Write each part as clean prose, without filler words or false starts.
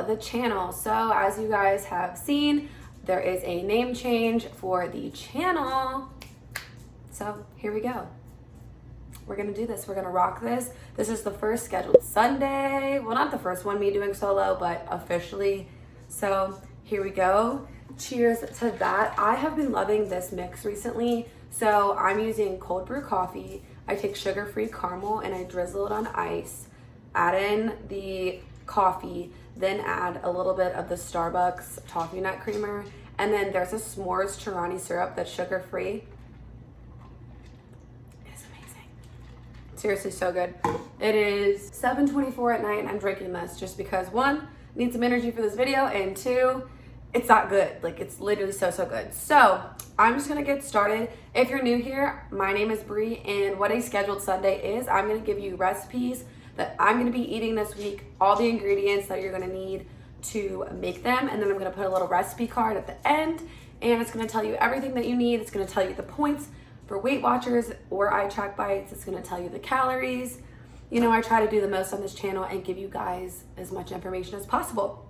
the channel. So as you guys have seen, there is a name change for the channel. So here we go. We're gonna do this. We're gonna rock this. This is the first scheduled Sunday. Well, not the first one, me doing solo, but officially. So here we go. Cheers to that. I have been loving this mix recently. So I'm using cold brew coffee. I take sugar-free caramel and I drizzle it on ice. Add in the coffee, then add a little bit of the Starbucks toffee nut creamer. And then there's a s'mores Churani syrup that's sugar-free. Seriously, so good. It is 7:24 at night and I'm drinking this just because one, need some energy for this video, and two, it's that good. Like, it's literally so good. So I'm just gonna get started. If you're new here, my name is Bree, and what a scheduled Sunday is, I'm gonna give you recipes that I'm gonna be eating this week, all the ingredients that you're gonna need to make them, and then I'm gonna put a little recipe card at the end, and it's gonna tell you everything that you need. It's gonna tell you the points for Weight Watchers or iTrack Bites. It's gonna tell you the calories. You know, I try to do the most on this channel and give you guys as much information as possible.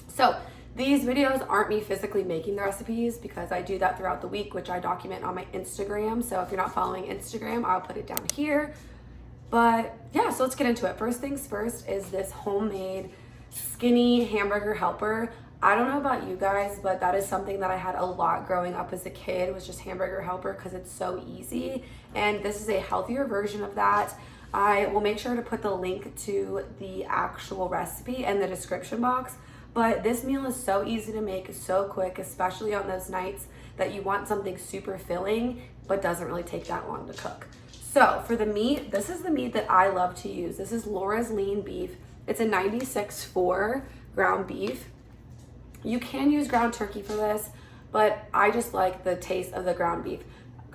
So these videos aren't me physically making the recipes because I do that throughout the week, which I document on my Instagram. So if you're not following Instagram, I'll put it down here. But yeah, so let's get into it. First things first is this homemade skinny hamburger helper. I don't know about you guys, but that is something that I had a lot growing up as a kid, was just hamburger helper because it's so easy. And this is a healthier version of that. I will make sure to put the link to the actual recipe in the description box. But this meal is so easy to make, so quick, especially on those nights that you want something super filling, but doesn't really take that long to cook. So for the meat, this is the meat that I love to use. This is Laura's lean beef. It's a 96.4 ground beef. You can use ground turkey for this, but I just like the taste of the ground beef.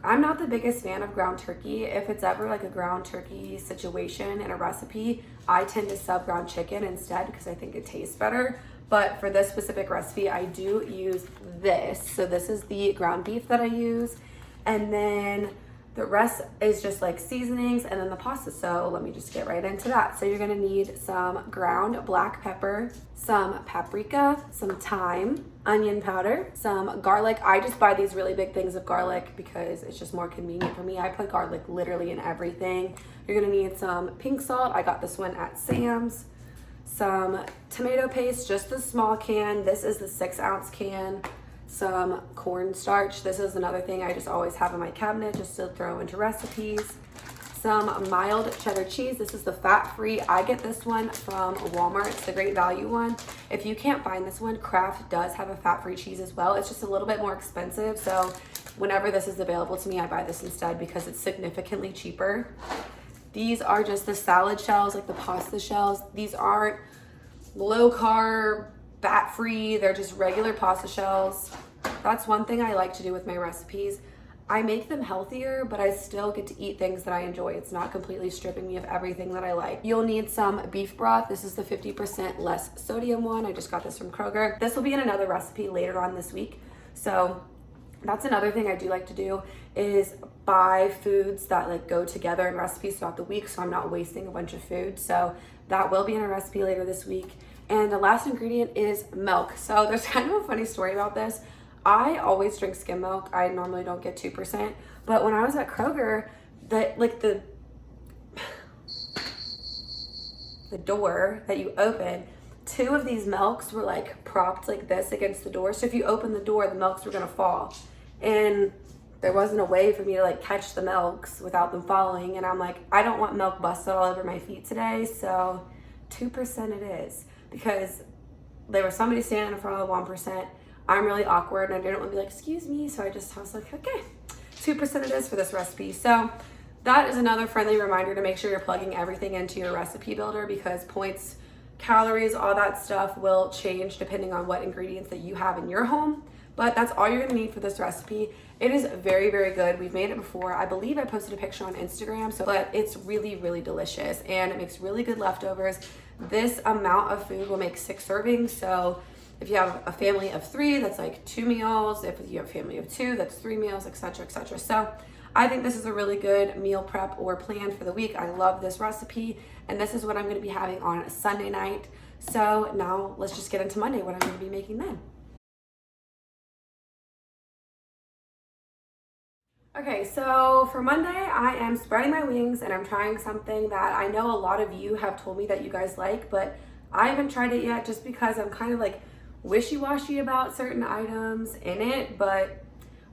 I'm not the biggest fan of ground turkey. If it's ever like a ground turkey situation in a recipe, I tend to sub ground chicken instead because I think it tastes better. But for this specific recipe, I do use this. So this is the ground beef that I use. And then the rest is just like seasonings and then the pasta. So let me just get right into that. So you're gonna need some ground black pepper, some paprika, some thyme, onion powder, some garlic. I just buy these really big things of garlic because it's just more convenient for me. I put garlic literally in everything. You're gonna need some pink salt. I got this one at Sam's. Some tomato paste, just the small can. This is the 6-ounce can. Some cornstarch. This is another thing I just always have in my cabinet just to throw into recipes. Some mild cheddar cheese. This is the fat-free. I get this one from Walmart. It's the Great Value one. If you can't find this one, Kraft does have a fat-free cheese as well. It's just a little bit more expensive. So whenever this is available to me, I buy this instead because it's significantly cheaper. These are just the salad shells, like the pasta shells. These aren't low carb, fat-free. They're just regular pasta shells. That's one thing I like to do with my recipes. I make them healthier, but I still get to eat things that I enjoy. It's not completely stripping me of everything that I like. You'll need some beef broth. This is the 50% less sodium one. I just got this from Kroger. This will be in another recipe later on this week. So that's another thing I do like to do, is buy foods that like go together in recipes throughout the week so I'm not wasting a bunch of food. So that will be in a recipe later this week. And the last ingredient is milk. So there's kind of a funny story about this. I always drink skim milk. I normally don't get 2%, but when I was at Kroger, the door that you open, 2 of these milks were like propped like this against the door. So if you open the door, the milks were gonna fall. And there wasn't a way for me to like catch the milks without them falling. And I'm like, I don't want milk busted all over my feet today. So 2% it is, because there was somebody standing in front of the 1%. I'm really awkward and I didn't want to be like, excuse me. So I was like, okay, 2% it is for this recipe. So that is another friendly reminder to make sure you're plugging everything into your recipe builder, because points, calories, all that stuff will change depending on what ingredients that you have in your home. But that's all you're gonna need for this recipe. It is very, very good. We've made it before. I believe I posted a picture on Instagram, but it's really, really delicious and it makes really good leftovers. This amount of food will make 6 servings. So if you have a family of 3, that's like 2 meals. If you have a family of 2, that's 3 meals, etc., etc. So I think this is a really good meal prep or plan for the week. I love this recipe, and this is what I'm gonna be having on a Sunday night. So now let's just get into Monday, what I'm gonna be making then. Okay, so for Monday, I am spreading my wings and I'm trying something that I know a lot of you have told me that you guys like, but I haven't tried it yet just because I'm kind of like wishy-washy about certain items in it, but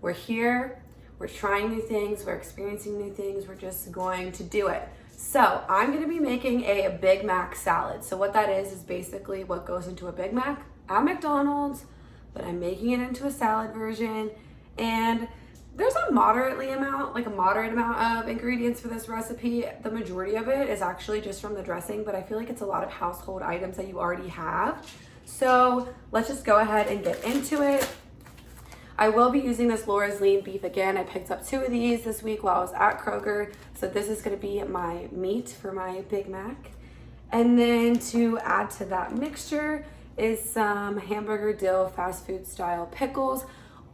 we're here, we're trying new things, we're experiencing new things, we're just going to do it. So I'm gonna be making a Big Mac salad. So what that is basically what goes into a Big Mac at McDonald's, but I'm making it into a salad version, and there's a moderate amount of ingredients for this recipe. The majority of it is actually just from the dressing, but I feel like it's a lot of household items that you already have. So let's just go ahead and get into it. I will be using this Laura's lean beef again. I picked up 2 of these this week while I was at Kroger. So this is gonna be my meat for my Big Mac. And then to add to that mixture is some hamburger dill fast food style pickles.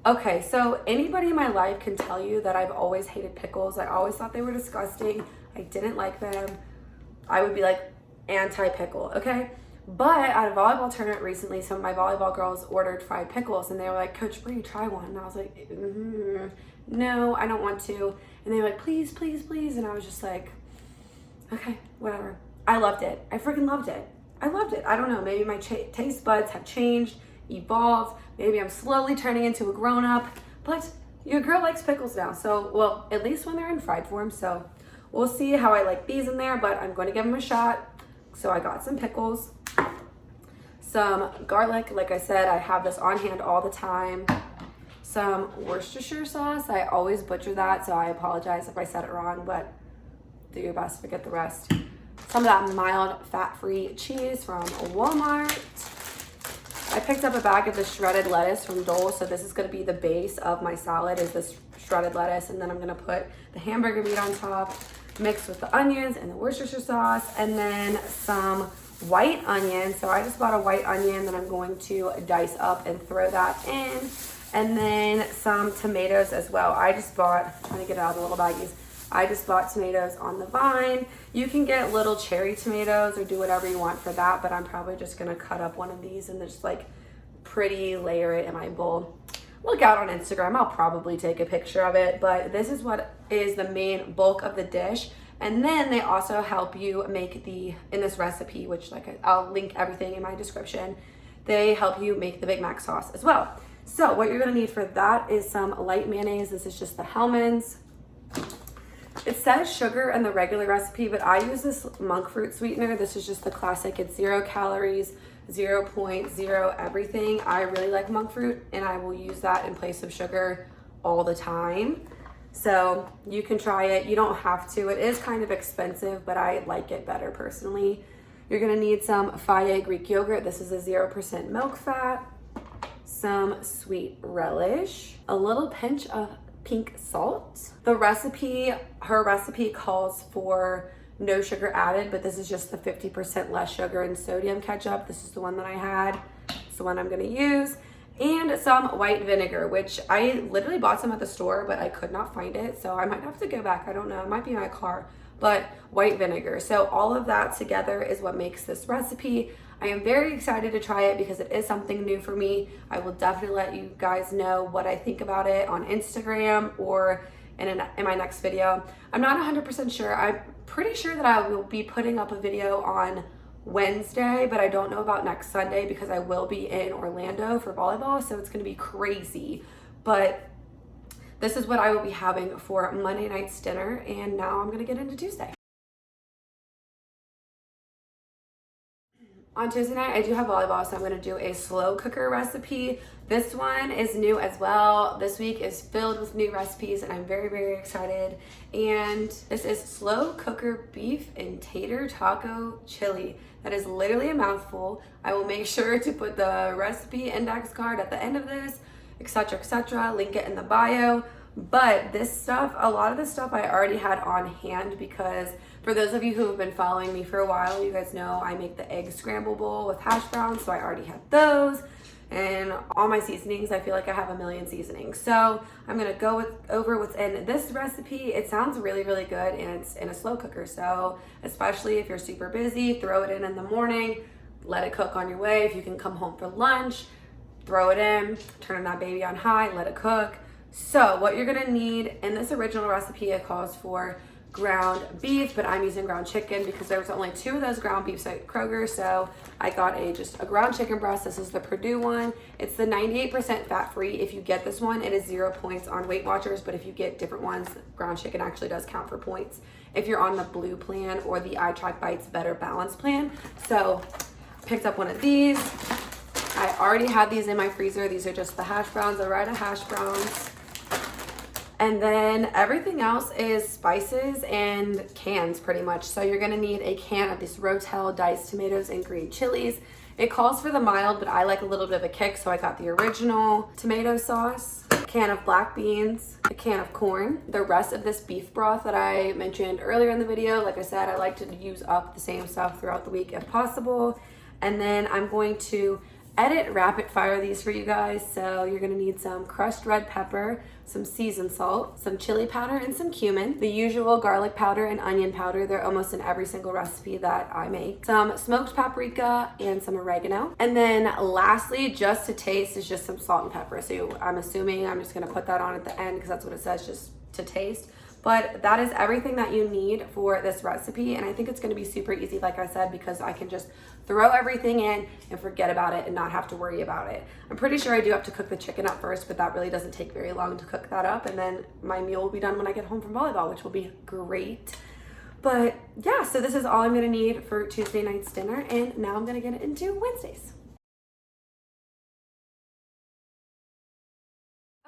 Okay, so anybody in my life can tell you that I've always hated pickles. I always thought they were disgusting. I didn't like them. I would be like anti-pickle, okay? But at a volleyball tournament recently, some of my volleyball girls ordered fried pickles and they were like, Coach Bree, try one. And I was like, no, I don't want to. And they were like, please, please, please. And I was just like, okay, whatever. I loved it. I freaking loved it. I loved it. I don't know, maybe my taste buds have changed, evolved. Maybe I'm slowly turning into a grown-up, but your girl likes pickles now. So, well, at least when they're in fried form. So we'll see how I like these in there, but I'm going to give them a shot. So I got some pickles, some garlic. Like I said, I have this on hand all the time. Some Worcestershire sauce. I always butcher that, so I apologize if I said it wrong, but do your best to get the rest. Some of that mild fat-free cheese from Walmart. I picked up a bag of the shredded lettuce from Dole, so this is gonna be the base of my salad, is this shredded lettuce, and then I'm gonna put the hamburger meat on top, mixed with the onions and the Worcestershire sauce, and then some white onion. So I just bought a white onion that I'm going to dice up and throw that in, and then some tomatoes as well. I just bought, I'm trying to get it out of the little baggies, I just bought tomatoes on the vine. You can get little cherry tomatoes or do whatever you want for that, but I'm probably just gonna cut up one of these and just like pretty layer it in my bowl. Look out on Instagram, I'll probably take a picture of it, but this is what is the main bulk of the dish. And then they also help you make in this recipe, which I'll link everything in my description, they help you make the Big Mac sauce as well. So what you're gonna need for that is some light mayonnaise. This is just the Hellmann's. It says sugar in the regular recipe, but I use this monk fruit sweetener. This is just the classic. It's 0 calories, 0.0 everything. I really like monk fruit, and I will use that in place of sugar all the time. So you can try it. You don't have to. It is kind of expensive, but I like it better personally. You're gonna need some Fage Greek yogurt. This is a 0% milk fat, some sweet relish, a little pinch of pink salt. The recipe, her recipe calls for no sugar added, but this is just the 50% less sugar and sodium ketchup. This is the one that I had. It's the one I'm gonna use. And some white vinegar, which I literally bought some at the store, but I could not find it. So I might have to go back, I don't know, it might be in my car, but white vinegar. So all of that together is what makes this recipe. I am very excited to try it because it is something new for me. I will definitely let you guys know what I think about it on Instagram or in my next video. I'm not 100% sure. I'm pretty sure that I will be putting up a video on Wednesday, but I don't know about next Sunday because I will be in Orlando for volleyball, so it's gonna be crazy. But this is what I will be having for Monday night's dinner, and now I'm gonna get into Tuesday. On Tuesday night, I do have volleyball, so I'm gonna do a slow cooker recipe. This one is new as well. This week is filled with new recipes, and I'm very, very excited. And this is slow cooker beef and tater taco chili. That is literally a mouthful. I will make sure to put the recipe index card at the end of this, etc., etc. Link it in the bio. But this stuff, a lot of this stuff I already had on hand because for those of you who have been following me for a while, you guys know I make the egg scramble bowl with hash browns, so I already had those. And all my seasonings, I feel like I have a million seasonings. So I'm gonna go over what's in this recipe. It sounds really, really good, and it's in a slow cooker. So especially if you're super busy, throw it in the morning, let it cook on your way. If you can come home for lunch, throw it in, turn that baby on high, let it cook. So what you're gonna need in this original recipe, it calls for ground beef, but I'm using ground chicken because there was only 2 of those ground beefs at Kroger, so I got just a ground chicken breast. This is the Purdue one. It's the 98% fat-free. If you get this one, it is 0 points on Weight Watchers, but if you get different ones, ground chicken actually does count for points if you're on the blue plan or the iTrack Bites Better Balance plan. So picked up one of these. I already had these in my freezer. These are just the hash browns, the Rita hash browns. And then everything else is spices and cans pretty much. So you're gonna need a can of this Rotel diced tomatoes and green chilies. It calls for the mild, but I like a little bit of a kick, so I got the original tomato sauce, a can of black beans, a can of corn, the rest of this beef broth that I mentioned earlier in the video. Like I said, I like to use up the same stuff throughout the week if possible. And then I'm going to rapid fire these for you guys. So you're gonna need some crushed red pepper, some seasoned salt, some chili powder, and some cumin, the usual garlic powder and onion powder. They're almost in every single recipe that I make. Some smoked paprika and some oregano. And then lastly, just to taste, is just some salt and pepper. So I'm assuming I'm just gonna put that on at the end because that's what it says, just to taste. But that is everything that you need for this recipe, and I think it's gonna be super easy, like I said, because I can just throw everything in and forget about it and not have to worry about it. I'm pretty sure I do have to cook the chicken up first, but that really doesn't take very long to cook that up, and then my meal will be done when I get home from volleyball, which will be great. But yeah, so this is all I'm gonna need for Tuesday night's dinner, and now I'm gonna get into Wednesdays.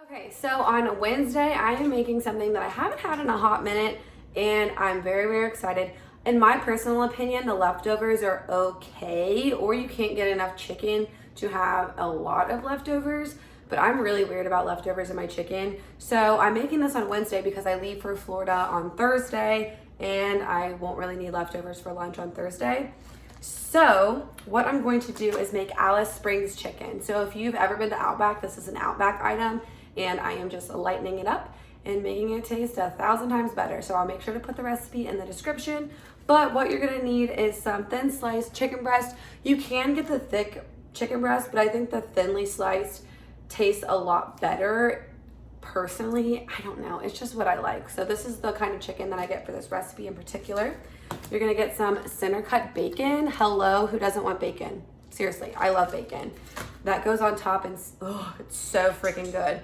Okay, so on Wednesday, I am making something that I haven't had in a hot minute, and I'm very, very excited. In my personal opinion, the leftovers are okay, or you can't get enough chicken to have a lot of leftovers, but I'm really weird about leftovers in my chicken. So I'm making this on Wednesday because I leave for Florida on Thursday, and I won't really need leftovers for lunch on Thursday. So what I'm going to do is make Alice Springs chicken. So if you've ever been to Outback, this is an Outback item, and I am just lightening it up and making it taste 1,000 times better. So I'll make sure to put the recipe in the description. But what you're gonna need is some thin sliced chicken breast. You can get the thick chicken breast, but I think the thinly sliced tastes a lot better. Personally, I don't know, it's just what I like. So this is the kind of chicken that I get for this recipe in particular. You're gonna get some center cut bacon. Hello, who doesn't want bacon? Seriously, I love bacon. That goes on top, and oh, it's so freaking good.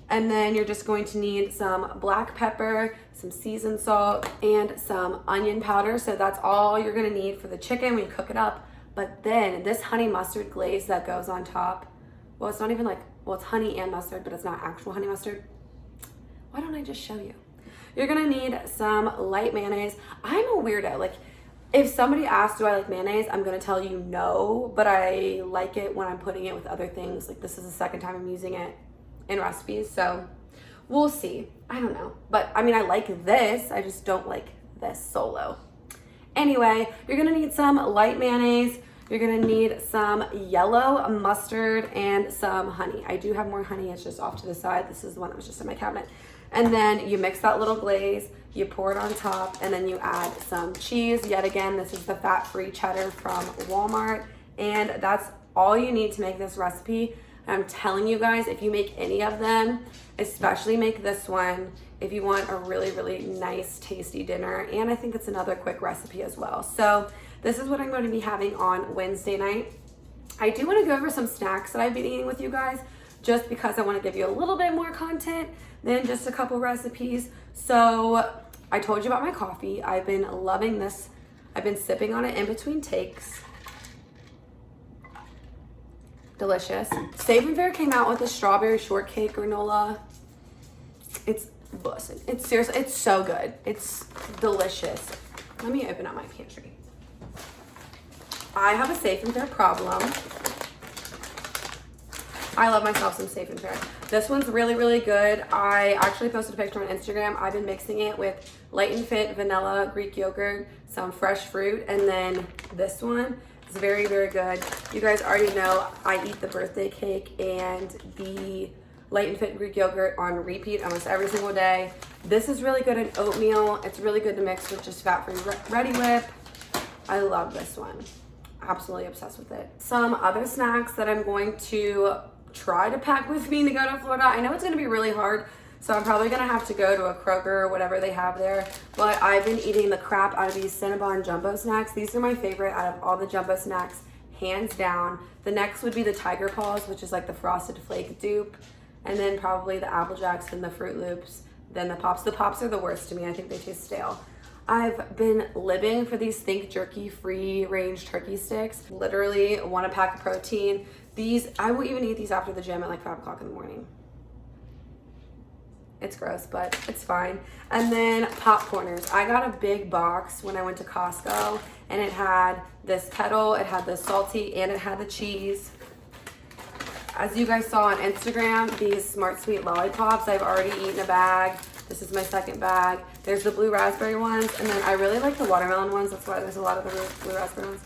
And then you're just going to need some black pepper, some seasoned salt, and some onion powder. So that's all you're gonna need for the chicken when you cook it up. But then this honey mustard glaze that goes on top, well, it's not even like, well, it's honey and mustard, but it's not actual honey mustard. Why don't I just show you? You're gonna need some light mayonnaise. I'm a weirdo. Like, if somebody asks, do I like mayonnaise? I'm gonna tell you no, but I like it when I'm putting it with other things. Like, this is the second time I'm using it in recipes, so we'll see. I don't know, but I mean, I like this, I just don't like this solo. Anyway, you're gonna need some light mayonnaise, you're gonna need some yellow mustard, and some honey. I do have more honey, it's just off to the side. This is the one that was just in my cabinet. And then you mix that little glaze, you pour it on top, and then you add some cheese. Yet again, this is the fat-free cheddar from Walmart, and that's all you need to make this recipe. I'm telling you guys, if you make any of them, especially make this one if you want a really, really nice, tasty dinner. And I think it's another quick recipe as well. So this is what I'm going to be having on Wednesday night. I do want to go over some snacks that I've been eating with you guys, just because I want to give you a little bit more content than just a couple recipes. So I told you about my coffee. I've been loving this. I've been sipping on it in between takes. Delicious. Save and Fair came out with a strawberry shortcake granola. It's bussin'. It's seriously, it's so good. It's delicious. Let me open up my pantry. I have a Safe and Fair problem. I love myself some Safe and Fair. This one's really, really good. I actually posted a picture on Instagram. I've been mixing it with Light and Fit vanilla Greek yogurt, some fresh fruit, and then this one. It's very, very good. You guys already know I eat the birthday cake and the Light and Fit Greek yogurt on repeat almost every single day. This is really good in oatmeal. It's really good to mix with just fat-free Ready Whip. I love this one. absolutely obsessed with it. Some other snacks that I'm going to try to pack with me to go to Florida. I know it's gonna be really hard, so I'm probably gonna have to go to a Kroger or whatever they have there, but I've been eating the crap out of these Cinnabon jumbo snacks. These are my favorite out of all the jumbo snacks, hands down. The next would be the Tiger Paws, which is like the Frosted Flake dupe, and then probably the Apple Jacks and the Fruit Loops, then the Pops. The Pops are the worst to me. I think they taste stale. I've been living for these Think Jerky free range turkey sticks. Literally 1 pack of protein. These, I will even eat these after the gym at like 5 o'clock in the morning. It's gross, but it's fine. And then popcorners. I got a big box when I went to Costco, and it had this kettle, it had the salty, and it had the cheese. As you guys saw on Instagram, these Smart Sweet lollipops, I've already eaten a bag. This is my second bag. There's the blue raspberry ones, and then I really like the watermelon ones. That's why there's a lot of the blue raspberry ones.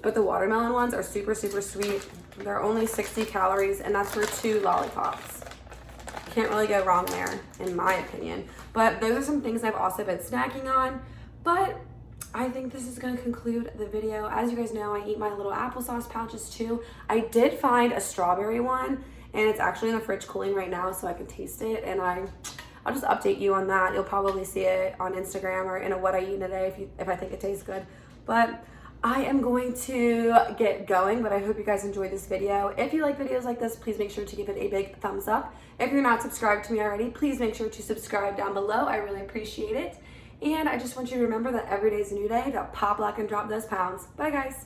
But the watermelon ones are super, super sweet. They're only 60 calories, and that's for 2 lollipops. Can't really go wrong there, in my opinion. But those are some things I've also been snacking on. But I think this is going to conclude the video. As you guys know, I eat my little applesauce pouches too. I did find a strawberry one, and it's actually in the fridge cooling right now, so I can taste it. And I'll just update you on that. You'll probably see it on Instagram or in a What I Eat in a Day if I think it tastes good. But I am going to get going, but I hope you guys enjoyed this video. If you like videos like this, please make sure to give it a big thumbs up. If you're not subscribed to me already, please make sure to subscribe down below. I really appreciate it. And I just want you to remember that every day is a new day to pop, lock, and drop those pounds. Bye, guys.